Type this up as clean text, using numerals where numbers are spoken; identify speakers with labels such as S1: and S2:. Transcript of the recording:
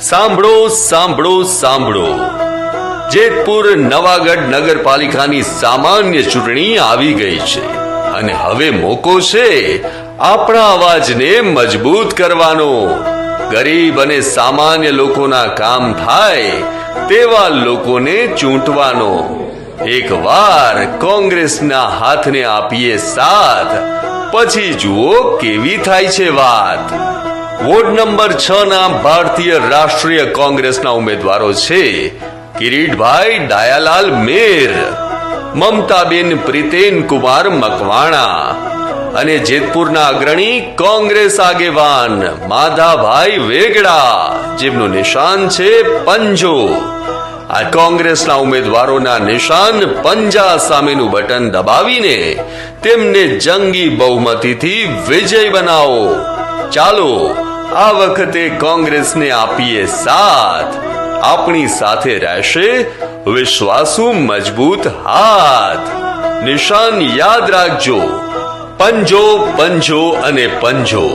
S1: સાંભળો સાંભળો સાંભળો, જેતપુર નવાગઢ નગરપાલિકાની સામાન્ય ચૂંટણી આવી ગઈ છે અને હવે મોકો છે આપણા અવાજને મજબૂત કરવાનો. ગરીબ અને સામાન્ય લોકોના કામ થાય તેવા લોકોને ચૂંટવાનો. એકવાર કોંગ્રેસના હાથને આપીએ સાથ, પછી જુઓ કેવી થાય છે વાત. વોર્ડ નંબર 6 ના ભારતીય રાષ્ટ્રીય કોંગ્રેસના ઉમેદવારો છે કિરીટભાઈ ડાયાલાલ મેર, મમતાબેન પ્રીતેન કુમાર મકવાણા અને જેતપુરના અગ્રણી કોંગ્રેસ આગેવાન માધાભાઈ વેગડા, જેમનું નિશાન છે પંજો. આ કોંગ્રેસના ઉમેદવારોના નિશાન પંજા સામેનું બટન દબાવીને તેમને જંગી બહુમતીથી વિજય બનાવો. ચાલો આ વખતે કોંગ્રેસને આપીએ સાથ. આપણી સાથે રહેશે વિશ્વાસુ મજબૂત હાથ. નિશાન યાદ રાખજો, પંજો પંજો અને પંજો.